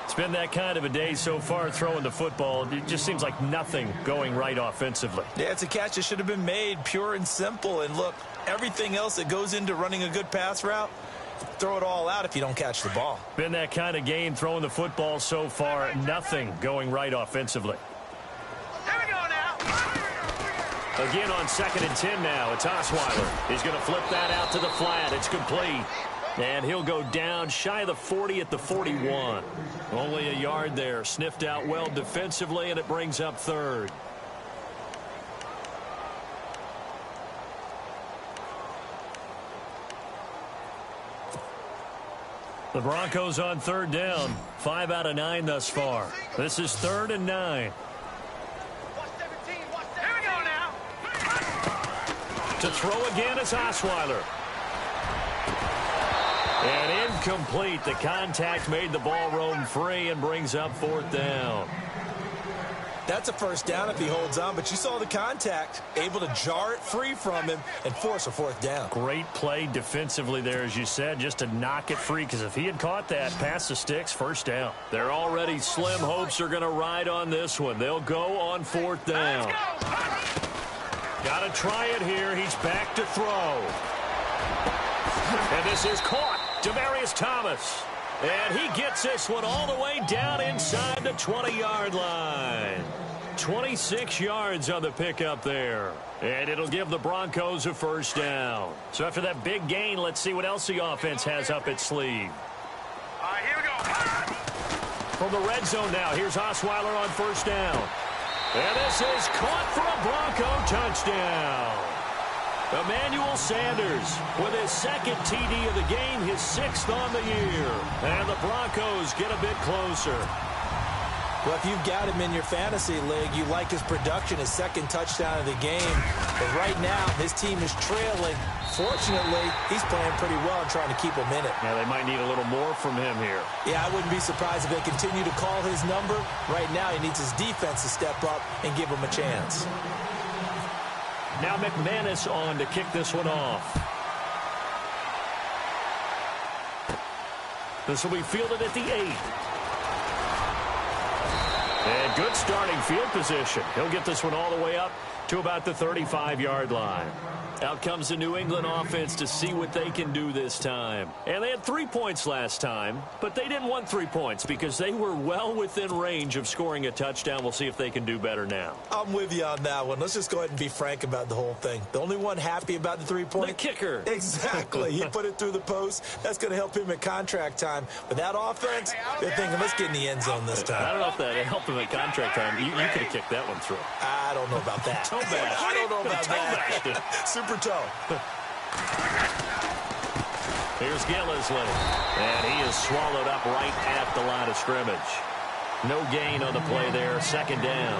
B: It's been that kind of a day so far throwing the football. It just seems like nothing going right offensively.
C: Yeah, it's a catch that should have been made, pure and simple. And look, everything else that goes into running a good pass route, throw it all out if you don't catch the ball.
B: Been that kind of game throwing the football so far. Nothing going right offensively.
D: Here we go now.
B: Again on 2nd and 10 now. It's Osweiler. He's going to flip that out to the flat. It's complete. And he'll go down shy of the 40 at the 41. Only a yard there. Sniffed out well defensively, and it brings up 3rd. The Broncos on 3rd down. 5 out of 9 thus far. This is 3rd and 9.
D: Here we go now.
B: To throw again is Osweiler. And incomplete. The contact made the ball roam free and brings up 4th down.
C: That's a first down if he holds on, but you saw the contact, able to jar it free from him and force a 4th down.
B: Great play defensively there, as you said, just to knock it free, because if he had caught that, past the sticks, first down. They're already slim hopes are going to ride on this one. They'll go on 4th down. Got to try it here. He's back to throw. And this is caught. Demaryius Thomas. And he gets this one all the way down inside the 20-yard line. 26 yards on the pickup there. And it'll give the Broncos a first down. So after that big gain, let's see what else the offense has up its sleeve.
D: All right, here we go.
B: From the red zone now, here's Osweiler on first down. And this is caught for a Bronco touchdown. Emmanuel Sanders with his 2nd TD of the game, his 6th on the year. And the Broncos get a bit closer.
C: Well, if you've got him in your fantasy league, you like his production, his 2nd touchdown of the game. But right now, his team is trailing. Fortunately, he's playing pretty well and trying to keep him in it.
B: Yeah, they might need a little more from him here.
C: Yeah, I wouldn't be surprised if they continue to call his number. Right now, he needs his defense to step up and give him a chance.
B: Now McManus on to kick this one off. This will be fielded at the 8. And good starting field position. He'll get this one all the way up to about the 35-yard line. Out comes the New England offense to see what they can do this time. And they had 3 points last time, but they didn't want 3 points because they were well within range of scoring a touchdown. We'll see if they can do better now.
C: I'm with you on that one. Let's just go ahead and be frank about the whole thing. The only one happy about the 3 points?
B: The kicker.
C: Exactly. He put it through the post. That's going to help him at contract time. But that offense, they're thinking, let's get in the end zone this time.
B: I don't know if that helped him at contract time. You could have kicked that one through.
C: I don't know about that.
B: Toe bash.
C: I don't know about that. Super toe.
B: Here's Gillisley. And he is swallowed up right at the line of scrimmage. No gain on the play there. 2nd down.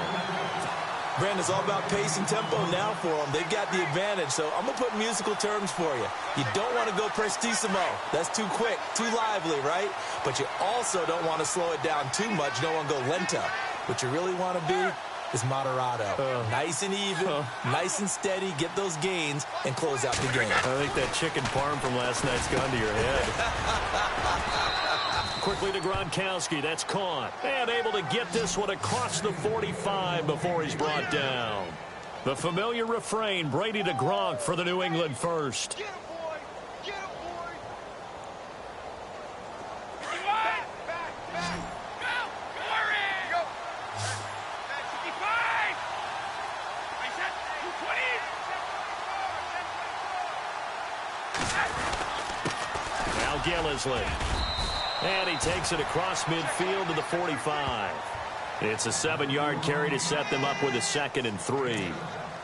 C: Brandon, it's all about pace and tempo now for them. They've got the advantage, so I'm going to put musical terms for you. You don't want to go prestissimo. That's too quick, too lively, right? But you also don't want to slow it down too much. You don't want to go lento. What you really want to be is moderato. Nice and even, nice and steady, get those gains, and close out the game.
B: I think that chicken parm from last night's gone to your head. Quickly to Gronkowski. That's caught. And able to get this one across the 45 before he's brought down. The familiar refrain, Brady to Gronk for the New England first.
D: Get him, boy. Get him, boy. Back. Go. Warren. Go. Back 55. I said 220.
B: Now Gillisley. And he takes it across midfield to the 45. It's a 7-yard carry to set them up with a 2nd and 3.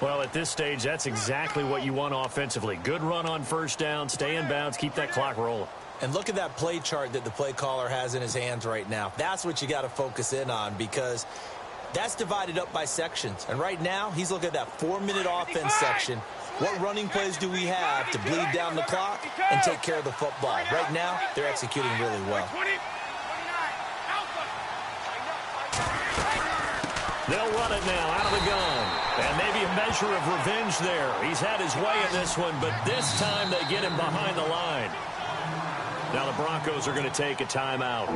B: Well, at this stage, that's exactly what you want offensively. Good run on first down, stay in bounds, keep that clock rolling.
C: And look at that play chart that the play caller has in his hands right now. That's what you got to focus in on because that's divided up by sections. And right now, he's looking at that 4-minute offense section. What running plays do we have to bleed down the clock and take care of the football? Right now, they're executing really well.
B: They'll run it now out of the gun. And maybe a measure of revenge there. He's had his way in this one, but this time they get him behind the line. Now the Broncos are going to take a timeout.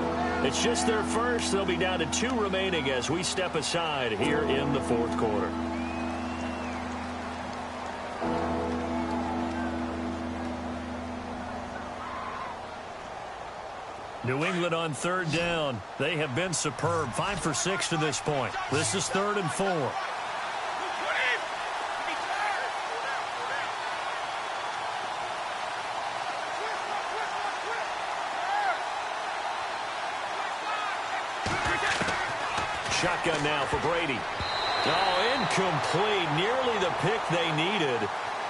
B: It's just their first. They'll be down to 2 remaining as we step aside here in the fourth quarter. New England on 3rd down. They have been superb. 5 for 6 to this point. This is 3rd and 4. Shotgun now for Brady. Oh, incomplete. Nearly the pick they needed.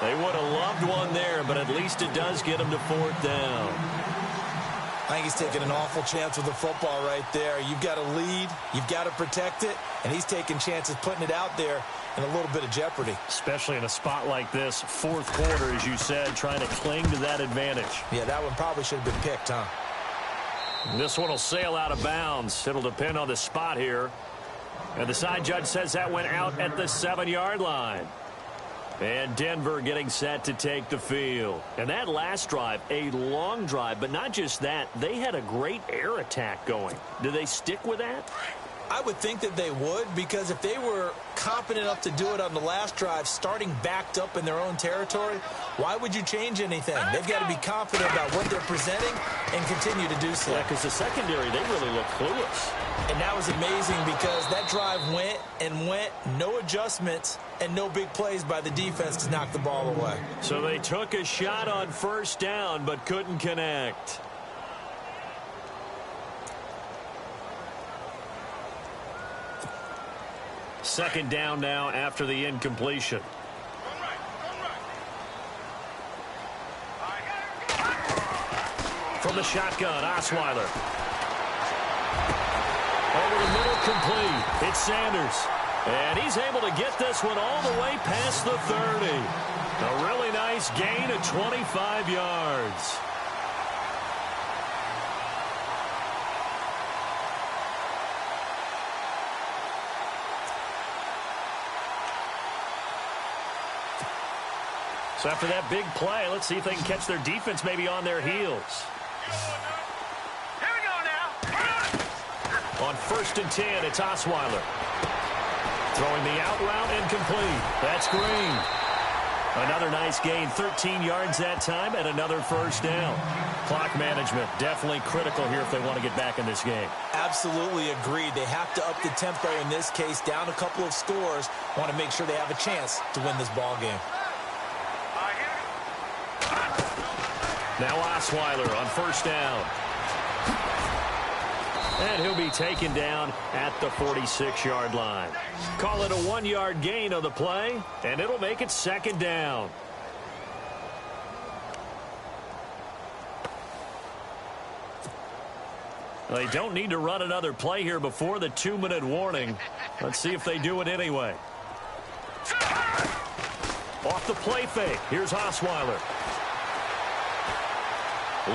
B: They would have loved one there, but at least it does get them to 4th down.
C: I think he's taking an awful chance with the football right there. You've got to lead, you've got to protect it, and he's taking chances putting it out there in a little bit of jeopardy.
B: Especially in a spot like this, 4th quarter, as you said, trying to cling to that advantage.
C: Yeah, that one probably should have been picked, huh?
B: This one will sail out of bounds. It'll depend on the spot here. And the side judge says that went out at the 7-yard line. And Denver getting set to take the field. And that last drive, a long drive, but not just that, they had a great air attack going. Do they stick with that?
C: I would think that they would, because if they were confident enough to do it on the last drive, starting backed up in their own territory, why would you change anything? They've got to be confident about what they're presenting and continue to do so.
B: Yeah, because the secondary, they really look clueless.
C: And that was amazing because that drive went and went, no adjustments, and no big plays by the defense to knock the ball away.
B: So they took a shot on 1st down but couldn't connect. Second down now after the incompletion. From the shotgun, Osweiler. Over the middle, complete. It's Sanders. And he's able to get this one all the way past the 30. A really nice gain of 25 yards. So after that big play, let's see if they can catch their defense maybe on their heels.
D: Here we go now.
B: On 1st and 10, it's Osweiler. Throwing the out route and complete. That's Green. Another nice gain, 13 yards that time, and another 1st down. Clock management, definitely critical here if they want to get back in this game.
C: Absolutely agreed. They have to up the tempo in this case, down a couple of scores. Want to make sure they have a chance to win this ball game.
B: Now Osweiler on 1st down. And he'll be taken down at the 46-yard line. Call it a 1-yard gain on the play, and it'll make it 2nd down. They don't need to run another play here before the 2-minute warning. Let's see if they do it anyway. Off the play fake. Here's Osweiler.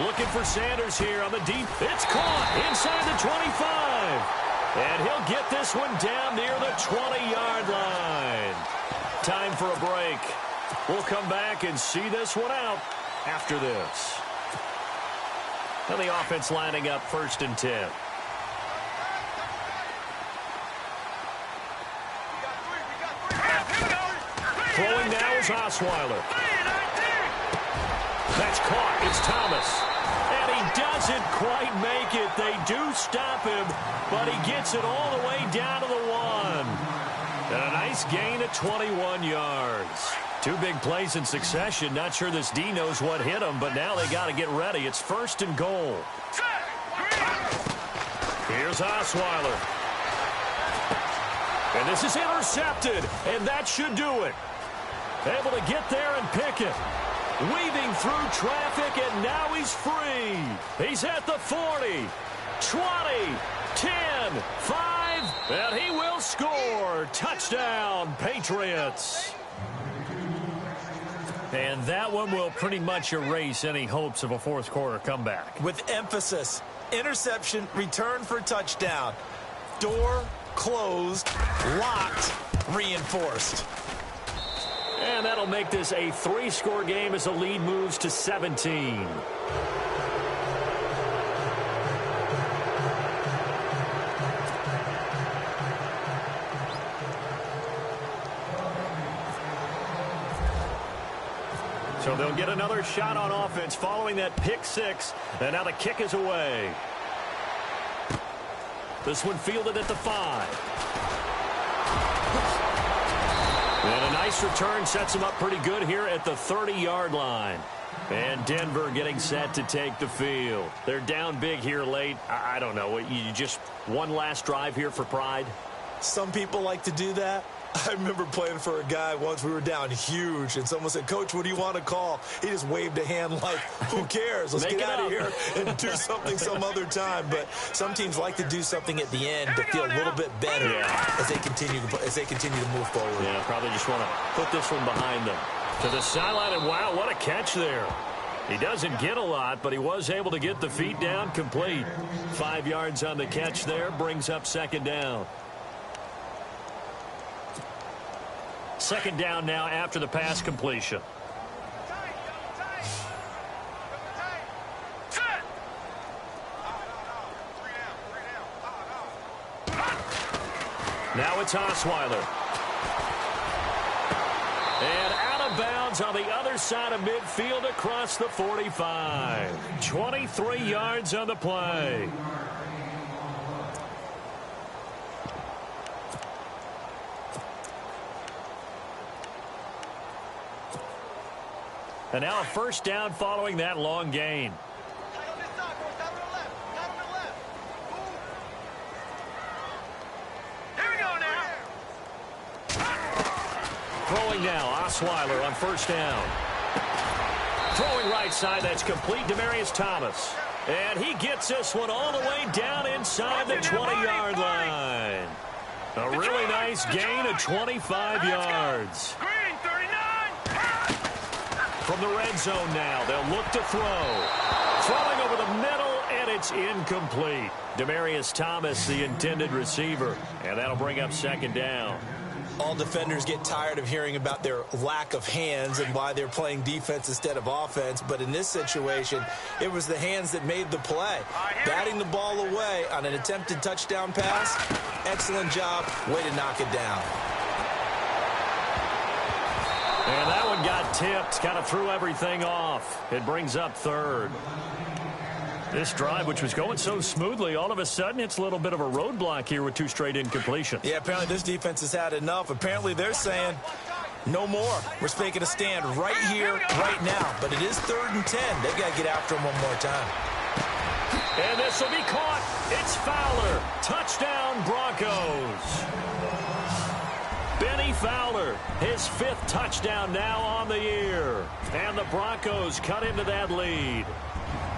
B: Looking for Sanders here on the deep. It's caught inside the 25. And he'll get this one down near the 20-yard line. Time for a break. We'll come back and see this one out after this. And the offense lining up 1st and 10. Throwing now is Osweiler. That's caught. It's Thomas. And he doesn't quite make it. They do stop him, but he gets it all the way down to the 1. And a nice gain of 21 yards. 2 big plays in succession. Not sure this D knows what hit him, but now they got to get ready. It's 1st and goal. Here's Osweiler. And this is intercepted, and that should do it. Able to get there and pick it. Weaving through traffic, and now he's free. He's at the 40, 20, 10, 5, and he will score. Touchdown, Patriots. And that one will pretty much erase any hopes of a 4th quarter comeback.
C: With emphasis, interception, return for touchdown. Door closed, locked, reinforced.
B: And that'll make this a 3-score game as the lead moves to 17. So they'll get another shot on offense following that pick 6. And now the kick is away. This one fielded at the 5. And a nice return sets them up pretty good here at the 30-yard line. And Denver getting set to take the field. They're down big here late. I don't know. You just one last drive here for pride?
C: Some people like to do that. I remember playing for a guy once. We were down huge, and someone said, "Coach, what do you want to call?" He just waved a hand like, who cares? Let's get out of here and do something some other time. But some teams like to do something at the end to feel a little bit better as they continue to move forward.
B: Yeah, probably just want to put this one behind them. To the sideline, and wow, what a catch there. He doesn't get a lot, but he was able to get the feet down complete. 5 yards on the catch there, brings up 2nd down. 2nd down now after the pass completion. Now it's Osweiler. And out of bounds on the other side of midfield across the 45. 23 yards on the play. And now a 1st down following that long gain.
D: Here we go now.
B: Throwing now, Osweiler on 1st down. Throwing right side, that's complete, Demaryius Thomas. And he gets this one all the way down inside the 20-yard line. A really nice gain of 25 yards.
D: Green, 39.
B: From the red zone now, they'll look to throw. Throwing over the middle, and it's incomplete. Demaryius Thomas, the intended receiver. And that'll bring up 2nd down.
C: All defenders get tired of hearing about their lack of hands and why they're playing defense instead of offense. But in this situation, it was the hands that made the play. Batting the ball away on an attempted touchdown pass. Excellent job. Way to knock it down.
B: And that one got tipped. Kind of threw everything off. It brings up 3rd. This drive, which was going so smoothly, all of a sudden it's a little bit of a roadblock here with 2 straight incompletions.
C: Yeah, apparently this defense has had enough. Apparently they're saying, no more. We're making a stand right here, right now. But it is 3rd and 10. They've got to get after him one more time.
B: And this will be caught. It's Fowler. Touchdown, Broncos. Benny Fowler, his 5th touchdown now on the year. And the Broncos cut into that lead.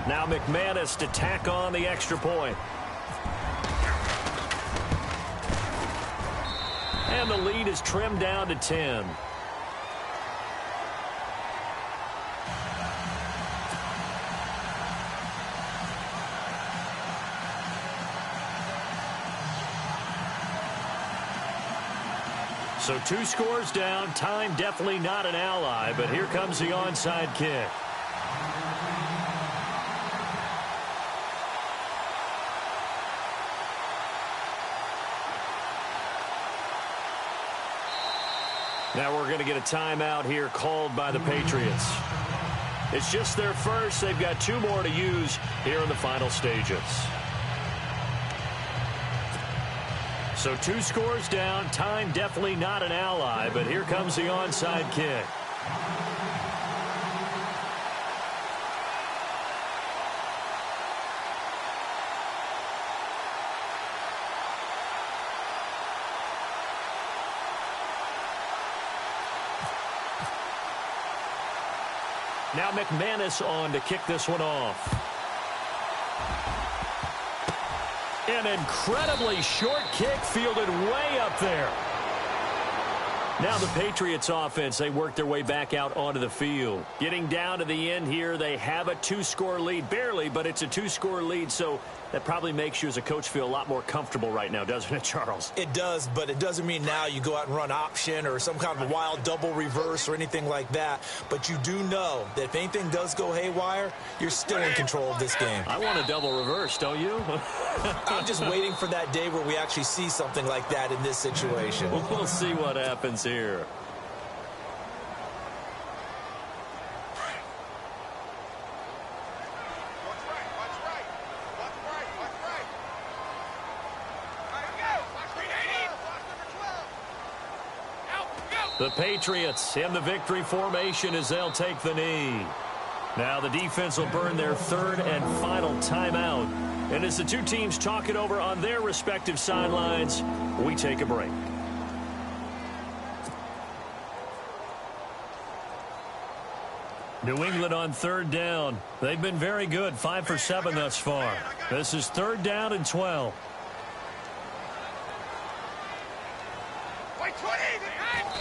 B: Now McManus to tack on the extra point. And the lead is trimmed down to 10. So 2 scores down. Time definitely not an ally, but here comes the onside kick. Now we're going to get a timeout here called by the Patriots. It's just their first. They've got 2 more to use here in the final stages. So 2 scores down. Time definitely not an ally, but here comes the onside kick. Now McManus on to kick this one off. An incredibly short kick fielded way up there. Now the Patriots offense, they work their way back out onto the field. Getting down to the end here, they have a 2-score lead. Barely, but it's a 2-score lead, so that probably makes you as a coach feel a lot more comfortable right now, doesn't it, Charles?
C: It does, but it doesn't mean now you go out and run option or some kind of a wild double reverse or anything like that. But you do know that if anything does go haywire, you're still in control of this game.
B: I want a double reverse, don't you?
C: I'm just waiting for that day where we actually see something like that in this situation.
B: We'll see what happens here. The Patriots in the victory formation as they'll take the knee. Now the defense will burn their third and final timeout. And as the two teams talk it over on their respective sidelines, we take a break. New England on third down. They've been very good, 5 for 7 thus far. This is 3rd down and 12.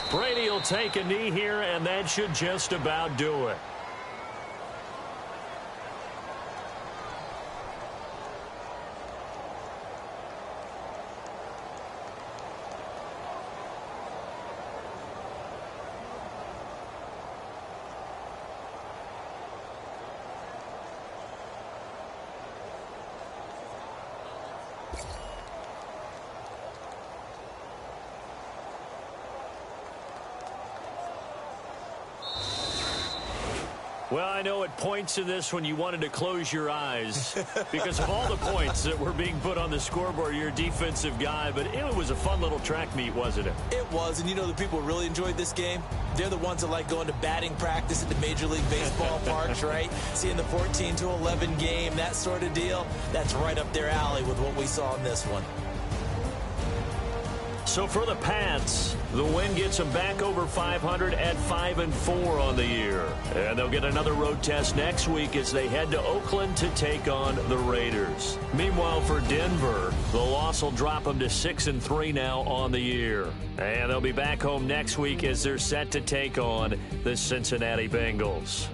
B: Brady will take a knee here, and that should just about do it. Well, I know at points in this when you wanted to close your eyes because of all the points that were being put on the scoreboard. You're a defensive guy, but it was a fun little track meet, wasn't it?
C: It was, and you know the people who really enjoyed this game? They're the ones that like going to batting practice at the Major League Baseball parks, right? Seeing the 14-11 game, that sort of deal. That's right up their alley with what we saw in this one.
B: So for the Pats, the win gets them back over 500 at 5-4 on the year. And they'll get another road test next week as they head to Oakland to take on the Raiders. Meanwhile, for Denver, the loss will drop them to 6-3 now on the year. And they'll be back home next week as they're set to take on the Cincinnati Bengals.